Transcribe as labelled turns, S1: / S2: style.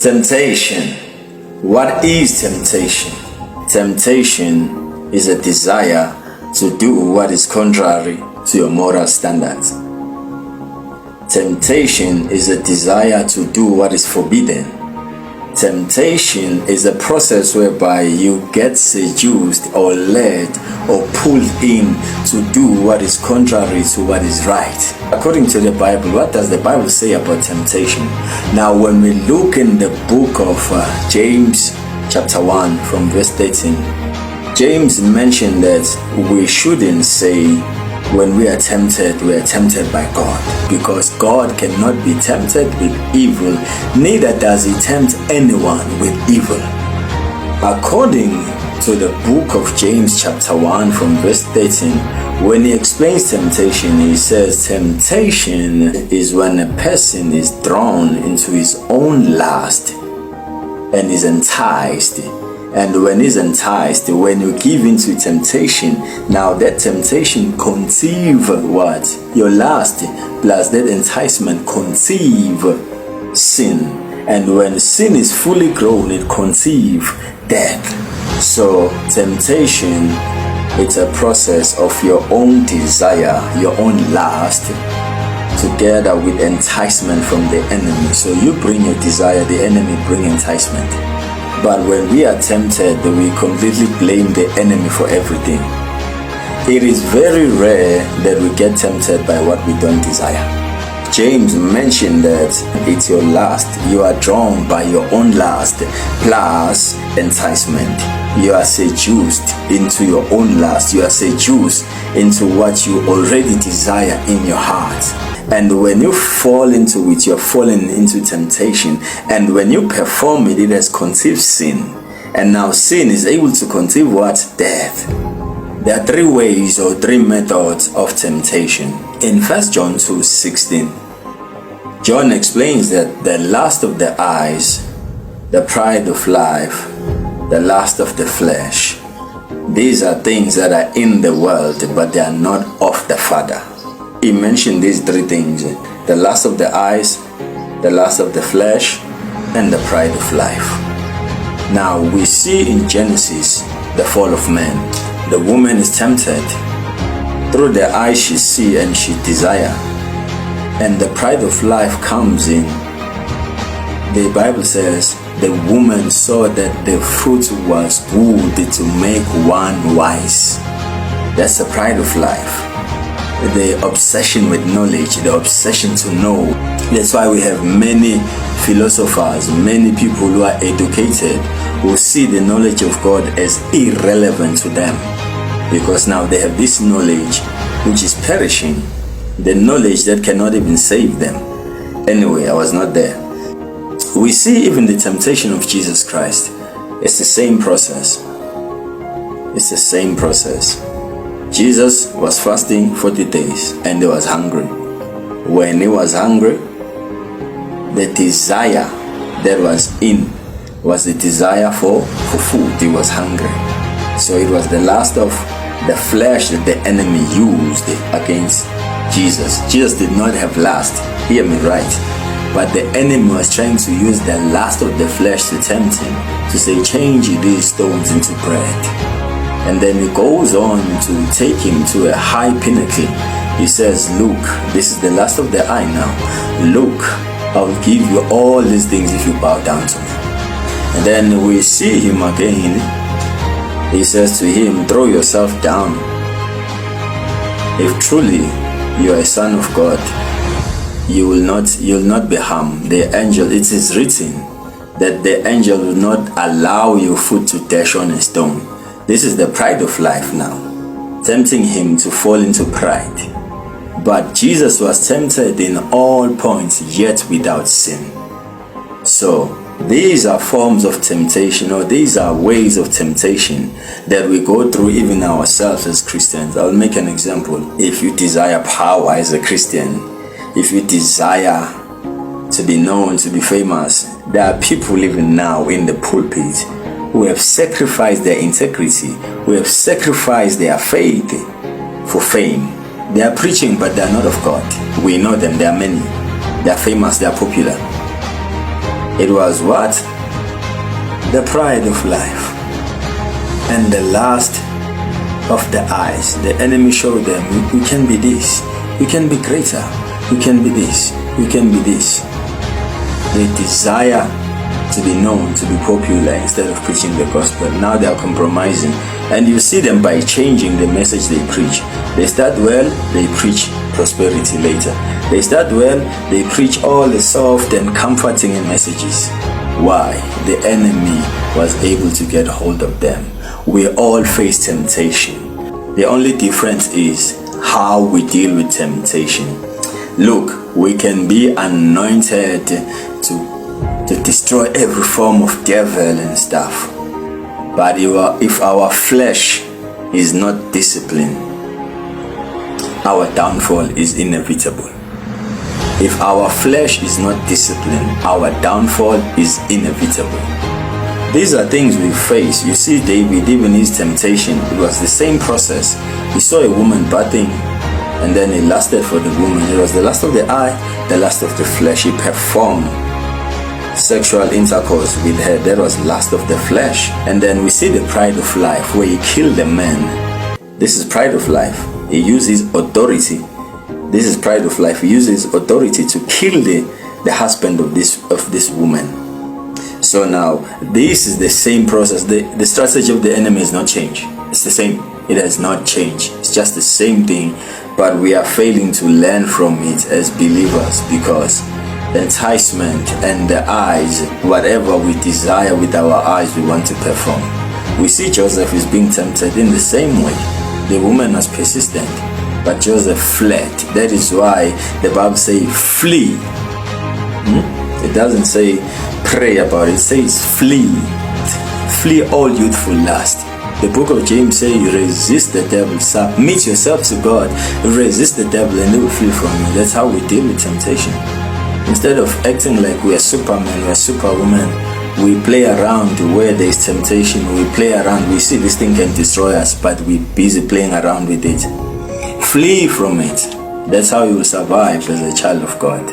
S1: Temptation. What is temptation? Temptation is a desire to do what is contrary to your moral standards. Temptation is a desire to do what is forbidden. Temptation is a process whereby you get seduced or led or pulled in to do what is contrary to what is right. According to the Bible, what does the Bible say about temptation? Now, when we look in the book of James chapter 1 from verse 13, James mentioned that we shouldn't say when we are tempted by God, because God cannot be tempted with evil, neither does he tempt anyone with evil. According to the book of James chapter 1 from verse 13, when he explains temptation, he says temptation is when a person is drawn into his own lust and is enticed. And when he's enticed, when you give into temptation, now that temptation conceive what? Your lust plus that enticement conceive sin. And when sin is fully grown, it conceive death. So temptation, it's a process of your own desire, your own lust, together with enticement from the enemy. So you bring your desire, the enemy bring enticement. But when we are tempted, we completely blame the enemy for everything. It is very rare that we get tempted by what we don't desire. James mentioned that it's your lust. You are drawn by your own lust plus enticement. You are seduced into your own lust. You are seduced into what you already desire in your heart. And when you fall into it, you're falling into temptation. And when you perform it, it has conceived sin. And now sin is able to conceive what? Death. There are three ways or three methods of temptation. In 1 John 2:16, John explains that the lust of the eyes, the pride of life, the lust of the flesh, these are things that are in the world, but they are not of the Father. He mentioned these three things: the lust of the eyes, the lust of the flesh, and the pride of life. Now we see in Genesis the fall of man. The woman is tempted. Through the eyes she sees and she desires. And the pride of life comes in. The Bible says the woman saw that the fruit was good to make one wise. That's the pride of life. The obsession with knowledge, the obsession to know. That's why we have many philosophers, many people who are educated, who see the knowledge of God as irrelevant to them, because now they have this knowledge which is perishing, the knowledge that cannot even save them. Anyway, I was not there. We see even the temptation of Jesus Christ. It's the same process. It's the same process. Jesus was fasting 40 days and he was hungry. When he was hungry, the desire that was in was the desire for food. He was hungry. So it was the lust of the flesh that the enemy used against Jesus. Jesus did not have lust, hear me right. But the enemy was trying to use the lust of the flesh to tempt him, to say, change these stones into bread. And then he goes on to take him to a high pinnacle. He says, look, this is the lust of the eye now. Look, I will give you all these things if you bow down to me. And then we see him again. He says to him, throw yourself down. If truly you are a son of God, you will not be harmed. The angel, it is written that the angel will not allow your foot to dash on a stone. This is the pride of life now, tempting him to fall into pride. But Jesus was tempted in all points, yet without sin. So these are forms of temptation, or these are ways of temptation that we go through even ourselves as Christians. I'll make an example. If you desire power as a Christian, if you desire to be known, to be famous, there are people even now in the pulpit who have sacrificed their integrity, who have sacrificed their faith for fame. They are preaching, but they are not of God. We know them, they are many. They are famous, they are popular. It was what? The pride of life. And the lust of the eyes. The enemy showed them, we can be this, we can be greater, we can be this, we can be this. They desire to be known, to be popular instead of preaching the gospel. Now they are compromising. And you see them by changing the message they preach. They start well, they preach prosperity later. They start well, they preach all the soft and comforting messages. Why? The enemy was able to get hold of them. We all face temptation. The only difference is how we deal with temptation. Look, we can be anointed to destroy every form of devil and stuff. But if our flesh is not disciplined, our downfall is inevitable. If our flesh is not disciplined, our downfall is inevitable. These are things we face. You see David, even his temptation, it was the same process. He saw a woman bathing, and then he lusted for the woman. It was the lust of the eye, the lust of the flesh. He performed sexual intercourse with her. That was lust of the flesh. And then we see the pride of life, where he killed the man. This is pride of life. He uses authority. This is pride of life. He uses authority to kill the husband of this woman. So now, this is the same process. The strategy of the enemy has not changed. It's the same. It has not changed. It's just the same thing, but we are failing to learn from it as believers, because the enticement and the eyes, whatever we desire with our eyes, we want to perform. We see Joseph is being tempted in the same way. The woman was persistent, but Joseph fled. That is why the Bible says flee. It doesn't say pray about it. It says flee. Flee all youthful lust. The book of James says you resist the devil. Submit yourself to God. Resist the devil and he will flee from you. That's how we deal with temptation. Instead of acting like we are supermen, we are superwomen, we play around where there is temptation. We play around. We see this thing can destroy us, but we're busy playing around with it. Flee from it. That's how you will survive as a child of God.